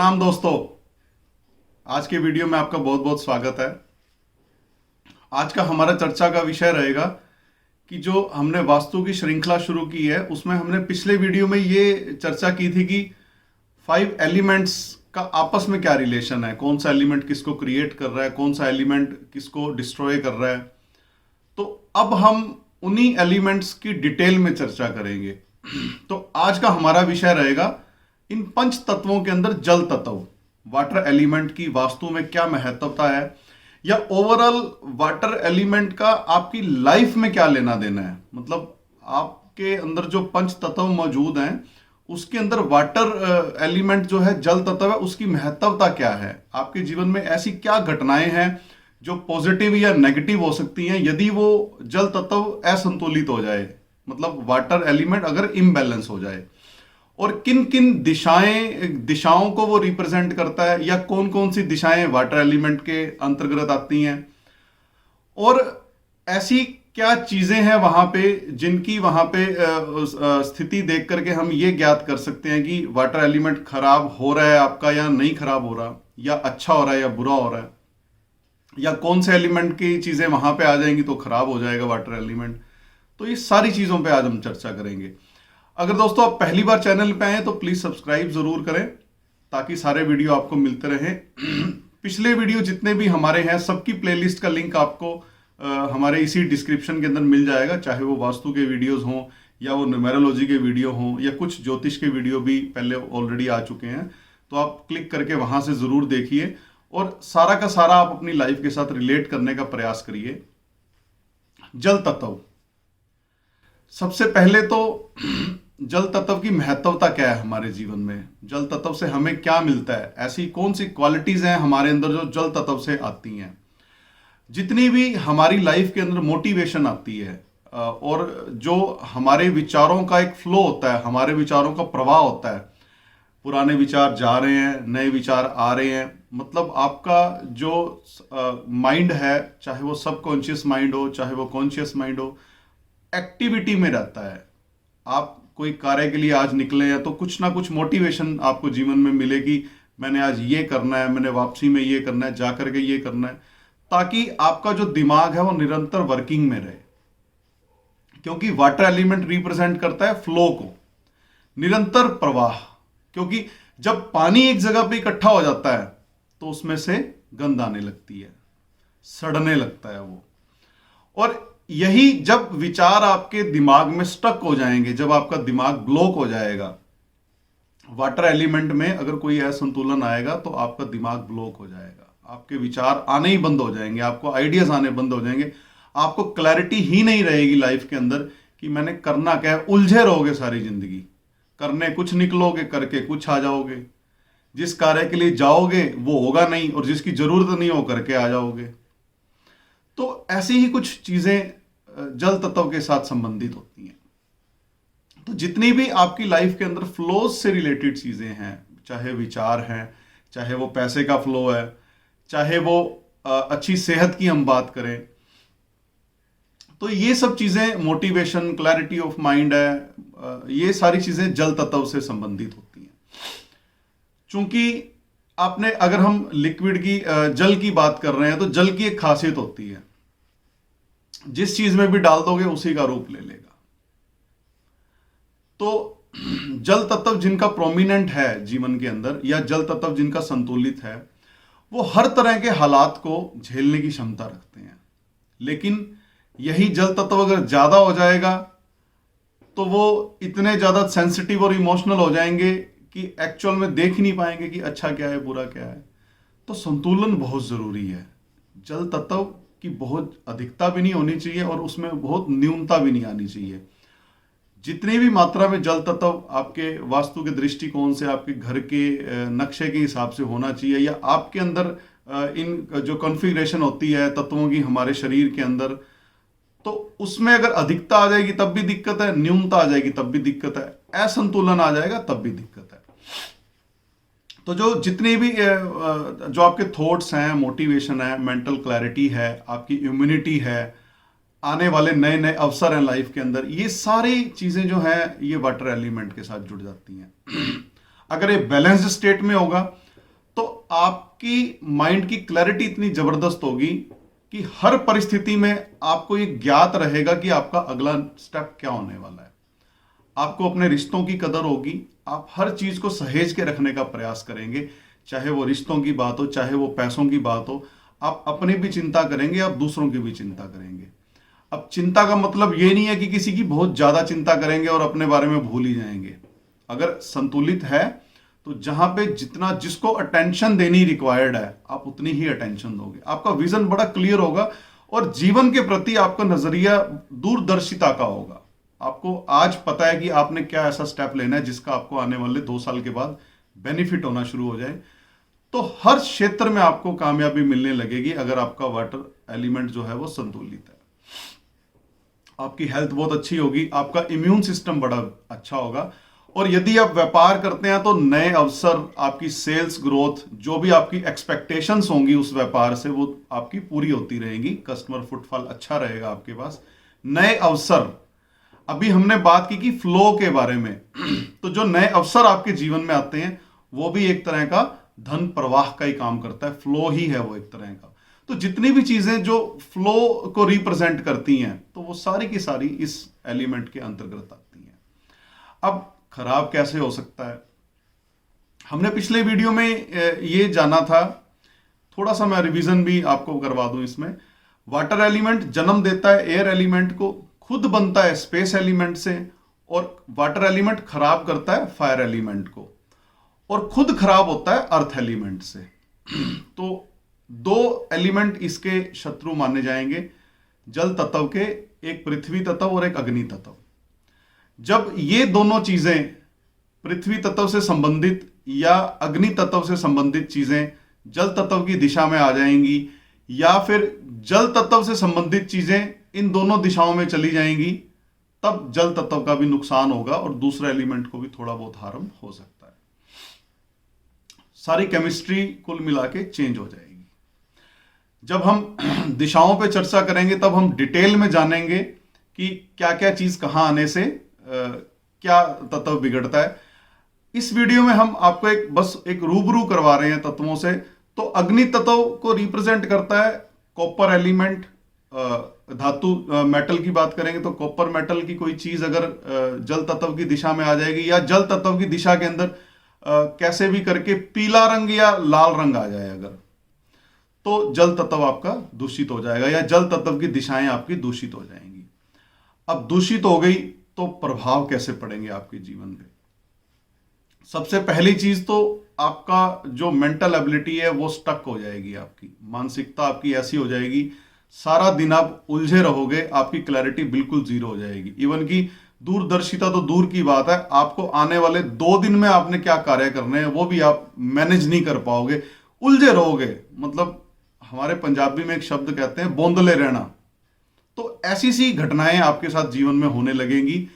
प्रणाम दोस्तों। आज के वीडियो में आपका बहुत बहुत स्वागत है। आज का हमारा चर्चा का विषय रहेगा कि जो हमने वास्तु की श्रृंखला शुरू की है उसमें हमने पिछले वीडियो में ये चर्चा की थी कि 5 एलिमेंट्स का आपस में क्या रिलेशन है, कौन सा एलिमेंट किसको क्रिएट कर रहा है, कौन सा एलिमेंट किसको डिस्ट्रॉय कर रहा है। तो अब हम उन्हीं एलिमेंट्स की डिटेल में चर्चा करेंगे। तो आज का हमारा विषय रहेगा इन पंच तत्वों के अंदर जल तत्व, वाटर एलिमेंट की वास्तु में क्या महत्वता है, या ओवरऑल वाटर एलिमेंट का आपकी लाइफ में क्या लेना देना है। मतलब आपके अंदर जो पंच तत्व मौजूद हैं उसके अंदर वाटर एलिमेंट जो है, जल तत्व है, उसकी महत्वता क्या है। आपके जीवन में ऐसी क्या घटनाएं हैं जो पॉजिटिव या नेगेटिव हो सकती हैं यदि वो जल तत्व असंतुलित हो जाए, मतलब वाटर एलिमेंट अगर इम्बैलेंस हो जाए, और किन किन दिशाओं को वो रिप्रेजेंट करता है, या कौन कौन सी दिशाएं वाटर एलिमेंट के अंतर्गत आती हैं, और ऐसी क्या चीजें हैं वहां पे जिनकी वहां पे स्थिति देख करके हम ये ज्ञात कर सकते हैं कि वाटर एलिमेंट खराब हो रहा है आपका या नहीं खराब हो रहा, या अच्छा हो रहा है या बुरा हो रहा है, या कौन से एलिमेंट की चीजें वहां पे आ जाएंगी तो खराब हो जाएगा वाटर एलिमेंट। तो ये सारी चीजों पे आज हम चर्चा करेंगे। अगर दोस्तों आप पहली बार चैनल पे आए तो प्लीज सब्सक्राइब जरूर करें ताकि सारे वीडियो आपको मिलते रहें। पिछले वीडियो जितने भी हमारे हैं सबकी प्लेलिस्ट का लिंक आपको हमारे इसी डिस्क्रिप्शन के अंदर मिल जाएगा, चाहे वो वास्तु के वीडियोस हों या वो न्यूमेरोलॉजी के वीडियो हों या कुछ ज्योतिष के वीडियो भी पहले ऑलरेडी आ चुके हैं। तो आप क्लिक करके वहां से जरूर देखिए और सारा का सारा आप अपनी लाइफ के साथ रिलेट करने का प्रयास करिए। जल तत्व, सबसे पहले तो जल तत्व की महत्वता क्या है हमारे जीवन में, जल तत्व से हमें क्या मिलता है, ऐसी कौन सी क्वालिटीज हैं हमारे अंदर जो जल तत्व से आती हैं। जितनी भी हमारी लाइफ के अंदर मोटिवेशन आती है और जो हमारे विचारों का एक फ्लो होता है, हमारे विचारों का प्रवाह होता है, पुराने विचार जा रहे हैं, नए विचार आ रहे हैं, मतलब आपका जो माइंड है, चाहे वो सबकॉन्शियस माइंड हो चाहे वो कॉन्शियस माइंड हो, एक्टिविटी में रहता है। आप कोई कार्य के लिए आज निकले हैं तो कुछ ना कुछ मोटिवेशन आपको जीवन में मिलेगी, मैंने आज ये करना है, मैंने वापसी में ये करना है, जाकर के ये करना है, ताकि आपका जो दिमाग है वो निरंतर वर्किंग में रहे। क्योंकि वाटर एलिमेंट रिप्रेजेंट करता है फ्लो को, निरंतर प्रवाह। क्योंकि जब पानी एक जगह पे इकट्ठा हो जाता है तो उसमें से गंध आने लगती है, सड़ने लगता है वो। और यही जब विचार आपके दिमाग में स्टक हो जाएंगे, जब आपका दिमाग ब्लॉक हो जाएगा, वाटर एलिमेंट में अगर कोई असंतुलन आएगा तो आपका दिमाग ब्लॉक हो जाएगा, आपके विचार आने ही बंद हो जाएंगे, आपको आइडियाज आने बंद हो जाएंगे, आपको क्लैरिटी ही नहीं रहेगी लाइफ के अंदर कि मैंने करना क्या है। उलझे रहोगे सारी जिंदगी, करने कुछ निकलोगे, करके कुछ आ जाओगे, जिस कार्य के लिए जाओगे वो होगा नहीं, और जिसकी जरूरत नहीं हो करके आ जाओगे। तो ऐसी ही कुछ चीजें जल तत्व के साथ संबंधित होती हैं। तो जितनी भी आपकी लाइफ के अंदर फ्लोज से रिलेटेड चीजें हैं, चाहे विचार हैं, चाहे वो पैसे का फ्लो है, चाहे वो अच्छी सेहत की हम बात करें, तो ये सब चीजें, मोटिवेशन, क्लैरिटी ऑफ माइंड है, ये सारी चीजें जल तत्व से संबंधित होती हैं। चूंकि आपने, अगर हम लिक्विड की, जल की बात कर रहे हैं, तो जल की एक खासियत होती है, जिस चीज में भी डाल दोगे उसी का रूप ले लेगा। तो जल तत्व जिनका प्रोमिनेंट है जीवन के अंदर, या जल तत्व जिनका संतुलित है, वो हर तरह के हालात को झेलने की क्षमता रखते हैं। लेकिन यही जल तत्व अगर ज्यादा हो जाएगा तो वो इतने ज्यादा सेंसिटिव और इमोशनल हो जाएंगे कि एक्चुअल में देख ही नहीं पाएंगे कि अच्छा क्या है, बुरा क्या है। तो संतुलन बहुत जरूरी है। जल तत्व की बहुत अधिकता भी नहीं होनी चाहिए और उसमें बहुत न्यूनता भी नहीं आनी चाहिए। जितनी भी मात्रा में जल तत्व आपके वास्तु के दृष्टिकोण से, आपके घर के नक्शे के हिसाब से होना चाहिए, या आपके अंदर इन जो कॉन्फ़िगरेशन होती है तत्वों की हमारे शरीर के अंदर, तो उसमें अगर अधिकता आ जाएगी तब भी दिक्कत है, न्यूनता आ जाएगी तब भी दिक्कत है, असंतुलन आ जाएगा तब भी दिक्कत है। तो जो जितनी भी जो आपके थॉट्स हैं, मोटिवेशन है, मेंटल क्लैरिटी है, आपकी इम्यूनिटी है, आने वाले नए नए अवसर हैं लाइफ के अंदर, ये सारी चीजें जो हैं ये वाटर एलिमेंट के साथ जुड़ जाती हैं। अगर ये बैलेंस्ड स्टेट में होगा आपकी माइंड की क्लैरिटी इतनी जबरदस्त होगी कि हर परिस्थिति में आपको ये ज्ञात रहेगा कि आपका अगला स्टेप क्या होने वाला है। आपको अपने रिश्तों की कदर होगी, आप हर चीज को सहेज के रखने का प्रयास करेंगे, चाहे वो रिश्तों की बात हो, चाहे वो पैसों की बात हो। आप अपनी भी चिंता करेंगे, आप दूसरों की भी चिंता करेंगे। अब चिंता का मतलब ये नहीं है कि किसी की बहुत ज्यादा चिंता करेंगे और अपने बारे में भूल ही जाएंगे। अगर संतुलित है तो जहां पे जितना जिसको अटेंशन देनी रिक्वायर्ड है, आप उतनी ही अटेंशन दोगे। आपका विजन बड़ा क्लियर होगा और जीवन के प्रति आपका नजरिया दूरदर्शिता का होगा। आपको आज पता है कि आपने क्या ऐसा स्टेप लेना है जिसका आपको आने वाले 2 साल के बाद बेनिफिट होना शुरू हो जाए। तो हर क्षेत्र में आपको कामयाबी मिलने लगेगी अगर आपका वाटर एलिमेंट जो है वो संतुलित है। आपकी हेल्थ बहुत अच्छी होगी, आपका इम्यून सिस्टम बड़ा अच्छा होगा। और यदि आप व्यापार करते हैं तो नए अवसर, आपकी सेल्स ग्रोथ, जो भी आपकी एक्सपेक्टेशंस होंगी उस व्यापार से, वो आपकी पूरी होती रहेंगी। कस्टमर फुटफॉल अच्छा रहेगा आपके पास। नए अवसर, अभी हमने बात की कि फ्लो के बारे में तो जो नए अवसर आपके जीवन में आते हैं वो भी एक तरह का धन प्रवाह का ही काम करता है। फ्लो ही है वो एक तरह का। तो जितनी भी चीजें जो फ्लो को रिप्रेजेंट करती हैं तो वो सारी की सारी इस एलिमेंट के अंतर्गत आती हैं। अब खराब कैसे हो सकता है, हमने पिछले वीडियो में ये जाना था। थोड़ा सा मैं रिवीजन भी आपको करवा दूं इसमें। वाटर एलिमेंट जन्म देता है एयर एलिमेंट को, खुद बनता है स्पेस एलिमेंट से, और वाटर एलिमेंट खराब करता है फायर एलिमेंट को, और खुद खराब होता है अर्थ एलिमेंट से। तो 2 एलिमेंट इसके शत्रु माने जाएंगे जल तत्व के, एक पृथ्वी तत्व और एक अग्नि तत्व। जब ये दोनों चीजें, पृथ्वी तत्व से संबंधित या अग्नि तत्व से संबंधित चीजें जल तत्व की दिशा में आ जाएंगी, या फिर जल तत्व से संबंधित चीजें इन दोनों दिशाओं में चली जाएंगी, तब जल तत्व का भी नुकसान होगा और दूसरे एलिमेंट को भी थोड़ा बहुत हार्म हो सकता है। सारी केमिस्ट्री कुल मिला के चेंज हो जाएगी। जब हम दिशाओं पे चर्चा करेंगे तब हम डिटेल में जानेंगे कि क्या क्या चीज कहां आने से क्या तत्व बिगड़ता है। इस वीडियो में हम आपको बस एक रूबरू करवा रहे हैं तत्वों से। तो अग्नि तत्व को रिप्रेजेंट करता है कॉपर एलिमेंट। धातु मेटल की बात करेंगे तो कॉपर मेटल की कोई चीज अगर जल तत्व की दिशा में आ जाएगी, या जल तत्व की दिशा के अंदर कैसे भी करके पीला रंग या लाल रंग आ जाए अगर, तो जल तत्व आपका दूषित हो जाएगा, या जल तत्व की दिशाएं आपकी दूषित हो जाएंगी। अब दूषित हो गई तो प्रभाव कैसे पड़ेंगे आपके जीवन पे? सबसे पहली चीज तो आपका जो मेंटल एबिलिटी है वो स्टक हो जाएगी। आपकी मानसिकता आपकी ऐसी हो जाएगी, सारा दिन आप उलझे रहोगे, आपकी क्लैरिटी बिल्कुल जीरो हो जाएगी। इवन की दूरदर्शिता तो दूर की बात है, आपको आने वाले 2 दिन में आपने क्या कार्य करने हैं वो भी आप मैनेज नहीं कर पाओगे, उलझे रहोगे। मतलब हमारे पंजाबी में एक शब्द कहते हैं बोंदले रहना। तो ऐसी सी घटनाएं आपके साथ जीवन में होने लगेंगी।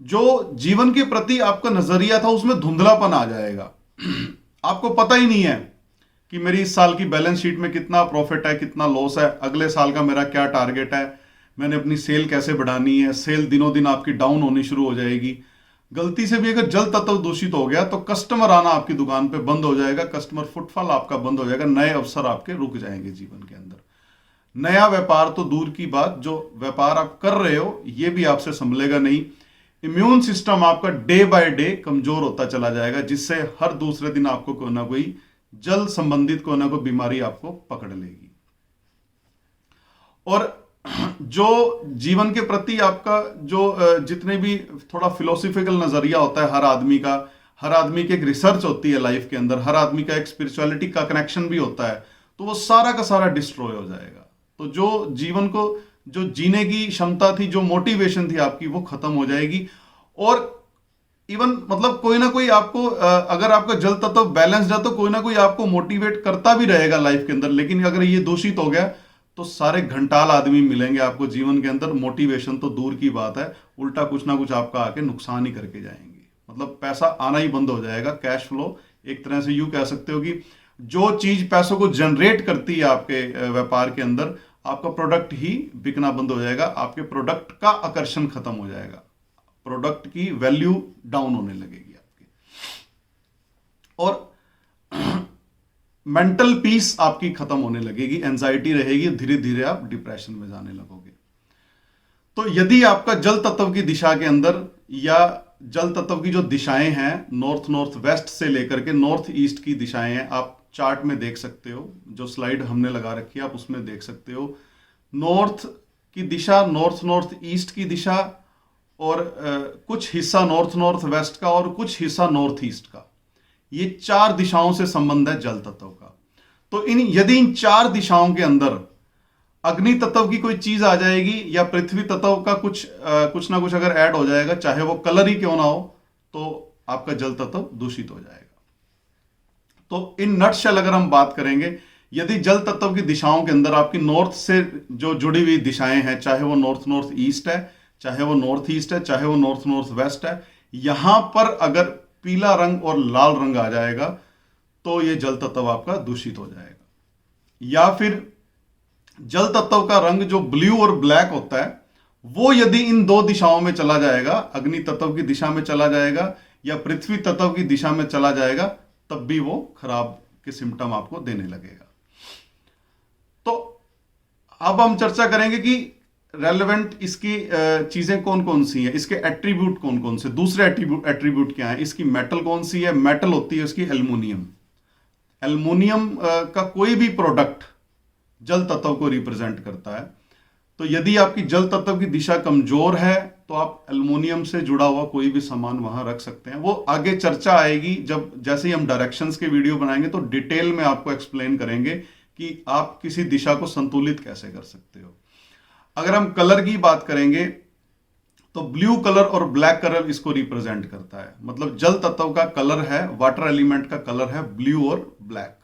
जो जीवन के प्रति आपका नजरिया था उसमें धुंधलापन आ जाएगा। आपको पता ही नहीं है कि मेरी इस साल की बैलेंस शीट में कितना प्रॉफिट है, कितना लॉस है, अगले साल का मेरा क्या टारगेट है, मैंने अपनी सेल कैसे बढ़ानी है। सेल दिनों दिन आपकी डाउन होनी शुरू हो जाएगी। गलती से भी अगर जल तत्व दूषित हो गया तो कस्टमर आना आपकी दुकान पे बंद हो जाएगा, कस्टमर फुटफॉल आपका बंद हो जाएगा, नए अवसर आपके रुक जाएंगे जीवन के अंदर। नया व्यापार तो दूर की बात, जो व्यापार आप कर रहे हो ये भी आपसे संभलेगा नहीं। इम्यून सिस्टम आपका डे बाय डे कमजोर होता चला जाएगा, जिससे हर दूसरे दिन आपको कोई ना कोई जल संबंधित कोई ना कोई बीमारी आपको पकड़ लेगी। और जो जीवन के प्रति आपका जो जितने भी थोड़ा फिलोसफिकल नजरिया होता है हर आदमी की एक रिसर्च होती है लाइफ के अंदर, हर आदमी का एक स्पिरिचुअलिटी का कनेक्शन भी होता है, तो वो सारा का सारा डिस्ट्रॉय हो जाएगा। तो जो जीवन को जो जीने की क्षमता थी, जो मोटिवेशन थी आपकी, वो खत्म हो जाएगी। और इवन मतलब कोई ना कोई आपको अगर आपका जल तत्व बैलेंस्ड है तो कोई ना कोई आपको मोटिवेट करता भी रहेगा लाइफ के अंदर। लेकिन अगर ये दूषित हो गया तो सारे घंटाल आदमी मिलेंगे आपको जीवन के अंदर, मोटिवेशन तो दूर की बात है, उल्टा कुछ ना कुछ आपका आके नुकसान ही करके जाएंगे। मतलब पैसा आना ही बंद हो जाएगा। कैश फ्लो एक तरह से यूं कह सकते हो कि जो चीज पैसों को जनरेट करती है आपके व्यापार के अंदर, आपका प्रोडक्ट ही बिकना बंद हो जाएगा, आपके प्रोडक्ट का आकर्षण खत्म हो जाएगा, प्रोडक्ट की वैल्यू डाउन होने लगेगी आपकी। और मेंटल पीस आपकी खत्म होने लगेगी, एंजाइटी रहेगी, धीरे धीरे आप डिप्रेशन में जाने लगोगे। तो यदि आपका जल तत्व की दिशा के अंदर या जल तत्व की जो दिशाएं हैं, नॉर्थ नॉर्थ वेस्ट से लेकर के नॉर्थ ईस्ट की दिशाएं हैं, आप चार्ट में देख सकते हो, जो स्लाइड हमने लगा रखी है आप उसमें देख सकते हो। नॉर्थ की दिशा, नॉर्थ नॉर्थ ईस्ट की दिशा, और कुछ हिस्सा नॉर्थ नॉर्थ वेस्ट का और कुछ हिस्सा नॉर्थ ईस्ट का, ये 4 दिशाओं से संबंध है जल तत्व का। तो यदि इन 4 दिशाओं के अंदर अग्नि तत्व की कोई चीज आ जाएगी या पृथ्वी तत्व का कुछ ना कुछ अगर ऐड हो जाएगा, चाहे वो कलर ही क्यों ना हो, तो आपका जल तत्व दूषित हो जाएगा। तो इन नटशेल अगर हम बात करेंगे, यदि जल तत्व की दिशाओं के अंदर आपकी नॉर्थ से जो जुड़ी हुई दिशाएं हैं, चाहे वो नॉर्थ नॉर्थ ईस्ट है, चाहे वो नॉर्थ ईस्ट है, चाहे वो नॉर्थ नॉर्थ वेस्ट है, यहां पर अगर पीला रंग और लाल रंग आ जाएगा तो ये जल तत्व आपका दूषित हो जाएगा। या फिर जल तत्व का रंग जो ब्लू और ब्लैक होता है, वो यदि इन 2 दिशाओं में चला जाएगा, अग्नि तत्व की दिशा में चला जाएगा या पृथ्वी तत्व की दिशा में चला जाएगा, तब भी वो खराब के सिम्टम आपको देने लगेगा। तो अब हम चर्चा करेंगे कि रेलेवेंट इसकी चीजें कौन कौन सी हैं, इसके एट्रीब्यूट कौन कौन से, दूसरे एट्रीब्यूट क्या है, इसकी मेटल कौन सी है। मेटल होती है उसकी एल्युमिनियम। एल्युमिनियम का कोई भी प्रोडक्ट जल तत्व को रिप्रेजेंट करता है। तो यदि आपकी जल तत्व की दिशा कमजोर है तो आप एल्युमिनियम से जुड़ा हुआ कोई भी सामान वहां रख सकते हैं। वो आगे चर्चा आएगी, जब जैसे ही हम डायरेक्शंस के वीडियो बनाएंगे तो डिटेल में आपको एक्सप्लेन करेंगे कि आप किसी दिशा को संतुलित कैसे कर सकते हो। अगर हम कलर की बात करेंगे तो ब्लू कलर और ब्लैक कलर इसको रिप्रेजेंट करता है। मतलब जल तत्व का कलर है, वाटर एलिमेंट का कलर है ब्लू और ब्लैक।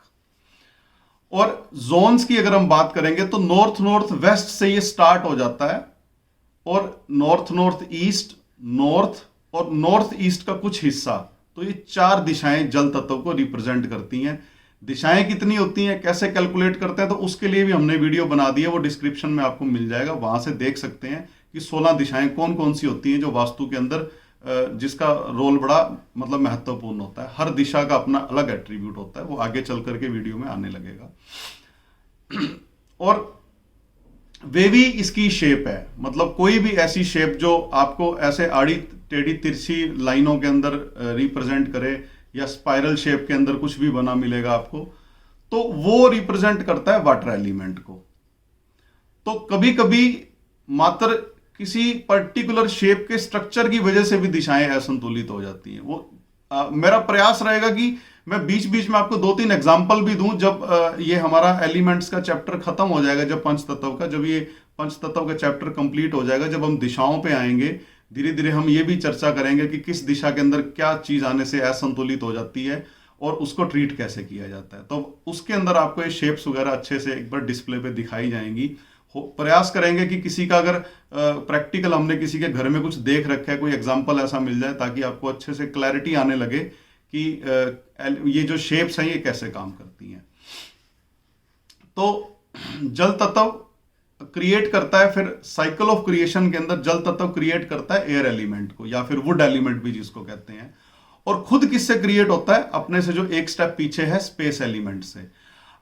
और जोन्स की अगर हम बात करेंगे तो नॉर्थ नॉर्थ वेस्ट से ये स्टार्ट हो जाता है, और नॉर्थ नॉर्थ ईस्ट, नॉर्थ और नॉर्थ ईस्ट का कुछ हिस्सा, तो ये 4 दिशाएं जल तत्व को रिप्रेजेंट करती हैं। दिशाएं कितनी होती हैं, कैसे कैलकुलेट करते हैं, तो उसके लिए भी हमने वीडियो बना दी है, वो डिस्क्रिप्शन में आपको मिल जाएगा, वहां से देख सकते हैं कि 16 दिशाएं कौन कौन सी होती हैं जो वास्तु के अंदर जिसका रोल बड़ा मतलब महत्वपूर्ण होता है। हर दिशा का अपना अलग एट्रीब्यूट होता है, वो आगे चल करके वीडियो में आने लगेगा। और वेवी इसकी शेप है, मतलब कोई भी ऐसी शेप जो आपको ऐसे आड़ी टेढ़ी तिरछी लाइनों के अंदर रिप्रेजेंट करे, या स्पाइरल शेप के अंदर कुछ भी बना मिलेगा आपको, तो वो रिप्रेजेंट करता है वाटर एलिमेंट को। तो कभी कभी मात्र किसी पर्टिकुलर शेप के स्ट्रक्चर की वजह से भी दिशाएं असंतुलित हो जाती हैं। वो मेरा प्रयास रहेगा कि मैं बीच बीच में आपको 2-3 एग्जाम्पल भी दूं, जब ये हमारा एलिमेंट्स का चैप्टर खत्म हो जाएगा, जब पंचतत्व का, जब ये पंचतत्व का चैप्टर कंप्लीट हो जाएगा, जब हम दिशाओं पे आएंगे, धीरे धीरे हम ये भी चर्चा करेंगे कि किस दिशा के अंदर क्या चीज आने से असंतुलित हो जाती है और उसको ट्रीट कैसे किया जाता है। तो उसके अंदर आपको ये शेप्स वगैरह अच्छे से एक बार डिस्प्ले पे दिखाई जाएंगी। प्रयास करेंगे कि किसी का अगर प्रैक्टिकल हमने किसी के घर में कुछ देख रखा है, कोई एग्जाम्पल ऐसा मिल जाए, ताकि आपको अच्छे से क्लैरिटी आने लगे कि ये जो शेप्स हैं ये कैसे काम करती हैं। तो जल तत्व क्रिएट करता है, फिर साइकिल ऑफ क्रिएशन के अंदर जल तत्व क्रिएट करता है एयर एलिमेंट को, या फिर वुड एलिमेंट भी जिसको कहते हैं। और खुद किससे क्रिएट होता है, अपने से जो एक स्टेप पीछे है, स्पेस एलिमेंट से।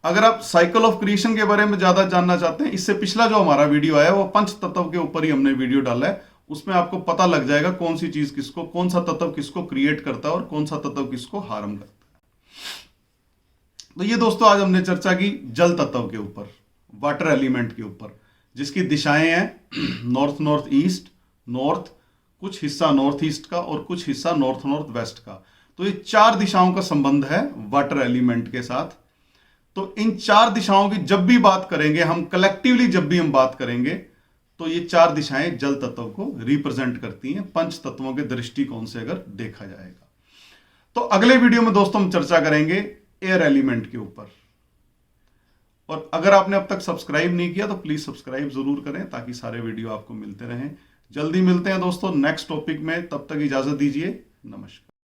अगर आप साइकिल ऑफ क्रिएशन के बारे में ज्यादा जानना चाहते हैं, इससे पिछला जो हमारा वीडियो आया वो पंच तत्व के ऊपर ही हमने वीडियो डाला है, उसमें आपको पता लग जाएगा कौन सी चीज किसको, कौन सा तत्व किसको क्रिएट करता है और कौन सा तत्व किसको हार्म करता है। तो ये दोस्तों आज हमने चर्चा की जल तत्व के ऊपर, वाटर एलिमेंट के ऊपर, जिसकी दिशाएं हैं नॉर्थ नॉर्थ ईस्ट, नॉर्थ, कुछ हिस्सा नॉर्थ ईस्ट का और कुछ हिस्सा नॉर्थ नॉर्थ वेस्ट का। तो ये 4 दिशाओं का संबंध है वाटर एलिमेंट के साथ। तो इन 4 दिशाओं की जब भी बात करेंगे हम, कलेक्टिवली जब भी हम बात करेंगे, तो ये 4 दिशाएं जल तत्व को रिप्रेजेंट करती हैं पंच तत्वों के दृष्टिकोण से अगर देखा जाएगा। तो अगले वीडियो में दोस्तों हम चर्चा करेंगे एयर एलिमेंट के ऊपर। और अगर आपने अब तक सब्सक्राइब नहीं किया तो प्लीज सब्सक्राइब जरूर करें, ताकि सारे वीडियो आपको मिलते रहें। जल्दी मिलते हैं दोस्तों नेक्स्ट टॉपिक में, तब तक इजाजत दीजिए, नमस्कार।